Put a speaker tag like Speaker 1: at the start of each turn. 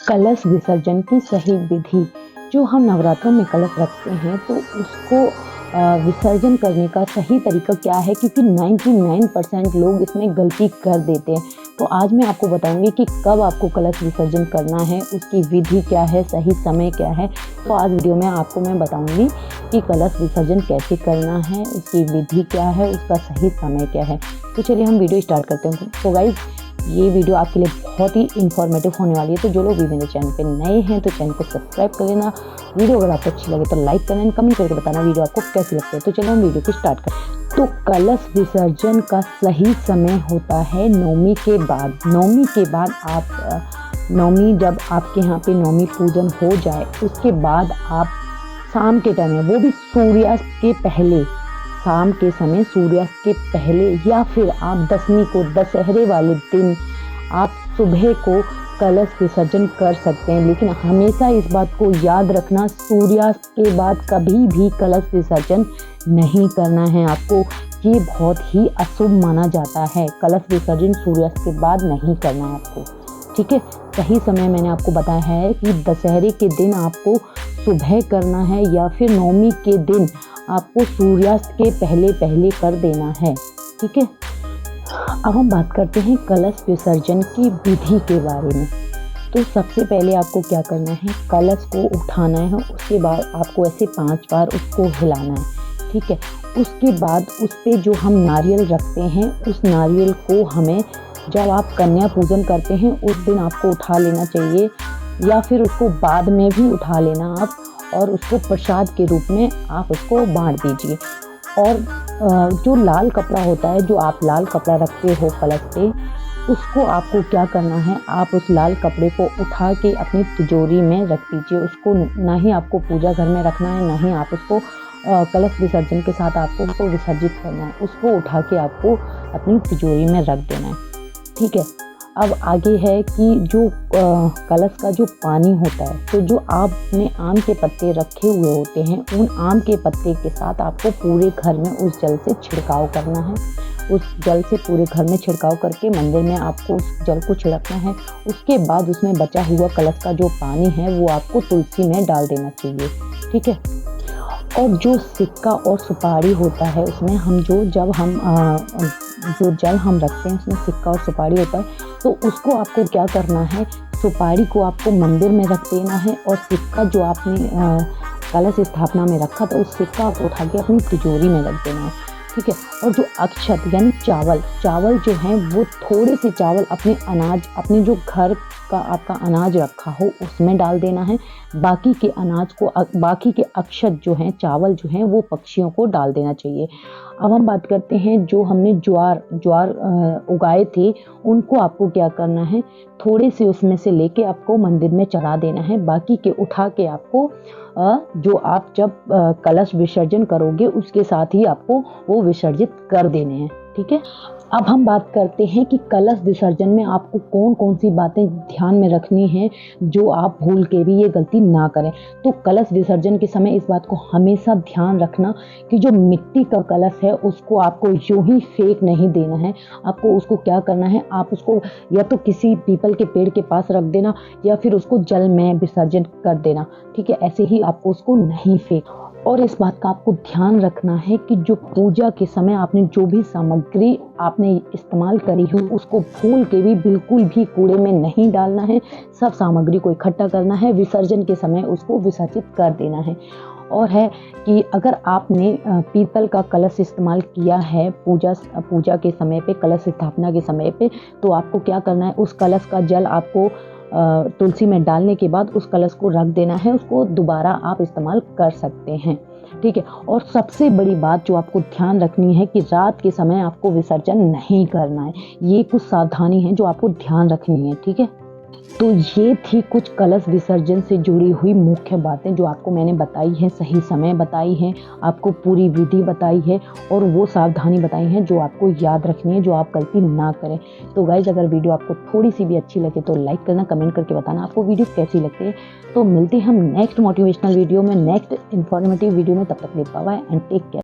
Speaker 1: कलश विसर्जन की सही विधि। जो हम नवरात्रों में कलश रखते हैं तो उसको विसर्जन करने का सही तरीका क्या है, क्योंकि 99% लोग इसमें गलती कर देते हैं। तो आज मैं आपको बताऊंगी कि कब आपको कलश विसर्जन करना है, उसकी विधि क्या है, सही समय क्या है। तो आज वीडियो में आपको मैं बताऊंगी कि कलश विसर्जन कैसे करना है, उसकी विधि क्या है, उसका सही समय क्या है। तो चलिए हम वीडियो स्टार्ट करते हैं। तो गाइज, ये वीडियो आपके लिए बहुत ही इन्फॉर्मेटिव होने वाली है। तो जो लोग भी मेरे चैनल पे नए हैं तो चैनल को सब्सक्राइब कर लेना। वीडियो अगर आपको अच्छी लगे तो लाइक करना, कमेंट करके बताना वीडियो आपको कैसी लगती है। तो चलो हम वीडियो को स्टार्ट करें। तो कलश विसर्जन का सही समय होता है नवमी के बाद। नवमी के बाद आप नवमी, जब आपके यहाँ पे नवमी पूजन हो जाए उसके बाद आप शाम के टाइम में, वो भी सूर्यास्त के पहले, शाम के समय सूर्यास्त के पहले, या फिर आप दशमी को, दशहरे वाले दिन आप सुबह को कलश विसर्जन कर सकते हैं। लेकिन हमेशा इस बात को याद रखना, सूर्यास्त के बाद कभी भी कलश विसर्जन नहीं करना है आपको। ये बहुत ही अशुभ माना जाता है। कलश विसर्जन सूर्यास्त के बाद नहीं करना है आपको, ठीक है। सही समय मैंने आपको बताया है कि दशहरे के दिन आपको सुबह करना है, या फिर नवमी के दिन आपको सूर्यास्त के पहले पहले कर देना है, ठीक है। अब हम बात करते हैं कलश विसर्जन की विधि के बारे में। तो सबसे पहले आपको क्या करना है, कलश को उठाना है, उसके बाद आपको ऐसे 5 बार उसको हिलाना है, ठीक है। उसके बाद उस पर जो हम नारियल रखते हैं, उस नारियल को हमें, जब आप कन्या पूजन करते हैं उस दिन आपको उठा लेना चाहिए, या फिर उसको बाद में भी उठा लेना आप, और उसको प्रसाद के रूप में आप उसको बांट दीजिए। और जो लाल कपड़ा होता है, जो आप लाल कपड़ा रखते हो कलश पे, उसको आपको क्या करना है, आप उस लाल कपड़े को उठा के अपनी तिजोरी में रख दीजिए। उसको ना ही आपको पूजा घर में रखना है, ना ही आप उसको कलश विसर्जन के साथ आपको उसको विसर्जित करना है। उसको उठा के आपको अपनी तिजोरी में रख देना है, ठीक है। अब आगे है कि जो कलश का जो पानी होता है, तो जो आपने आम के पत्ते रखे हुए होते हैं, उन आम के पत्ते के साथ आपको पूरे घर में उस जल से छिड़काव करना है। उस जल से पूरे घर में छिड़काव करके मंदिर में आपको उस जल को छिड़कना है। उसके बाद उसमें बचा हुआ कलश का जो पानी है वो आपको तुलसी में डाल देना चाहिए, ठीक है। और जो सिक्का और सुपारी होता है उसमें हम जो जल हम रखते हैं उसमें सिक्का और सुपारी होता है, तो उसको आपको क्या करना है, सुपारी को आपको मंदिर में रख देना है, और सिक्का जो आपने कलश स्थापना में रखा था उस सिक्का को उठा के अपनी तिजोरी में रख देना है, ठीक है। और जो अक्षत यानी चावल जो हैं, वो थोड़े से चावल अपने जो घर का आपका अनाज रखा हो उसमें डाल देना है। बाकी के अक्षत जो हैं, चावल जो हैं, वो पक्षियों को डाल देना चाहिए। अब हम बात करते हैं, जो हमने ज्वार उगाए थे, उनको आपको क्या करना है, थोड़े से उसमें से लेके आपको मंदिर में चढ़ा देना है। बाकी के उठा के आपको जो आप जब कलश विसर्जन करोगे उसके साथ ही आपको वो विसर्जित कर देने हैं, ठीक है। अब हम बात करते हैं कि कलश विसर्जन में आपको कौन कौन सी बातें ध्यान में रखनी है, जो आप भूल के भी ये गलती ना करें। तो कलश विसर्जन के समय इस बात को हमेशा ध्यान रखना कि जो मिट्टी का कलश है उसको आपको यूं ही फेंक नहीं देना है। आपको उसको क्या करना है, आप उसको या तो किसी पीपल के पेड़ के पास रख देना, या फिर उसको जल में विसर्जन कर देना, ठीक है। ऐसे ही आपको उसको नहीं फेंक। और इस बात का आपको ध्यान रखना है कि जो पूजा के समय आपने जो भी सामग्री आपने इस्तेमाल करी हो उसको भूल के भी बिल्कुल भी कूड़े में नहीं डालना है। सब सामग्री को इकट्ठा करना है, विसर्जन के समय उसको विसर्जित कर देना है। और है कि अगर आपने पीतल का कलश इस्तेमाल किया है पूजा के समय पे, कलश स्थापना के समय पे, तो आपको क्या करना है, उस कलश का जल आपको तुलसी में डालने के बाद उस कलश को रख देना है। उसको दोबारा आप इस्तेमाल कर सकते हैं, ठीक है। और सबसे बड़ी बात जो आपको ध्यान रखनी है कि रात के समय आपको विसर्जन नहीं करना है। ये कुछ सावधानी है जो आपको ध्यान रखनी है, ठीक है। तो ये थी कुछ कलश विसर्जन से जुड़ी हुई मुख्य बातें जो आपको मैंने बताई हैं, सही समय बताई हैं, आपको पूरी विधि बताई है, और वो सावधानी बताई हैं जो आपको याद रखनी है, जो आप गलती ना करें। तो गाइज, अगर वीडियो आपको थोड़ी सी भी अच्छी लगे तो लाइक करना, कमेंट करके बताना आपको वीडियो कैसी लगती है। तो मिलते हैं हम नेक्स्ट मोटिवेशनल वीडियो में, नेक्स्ट इन्फॉर्मेटिव वीडियो में। तब तक के लिए bye bye and take care.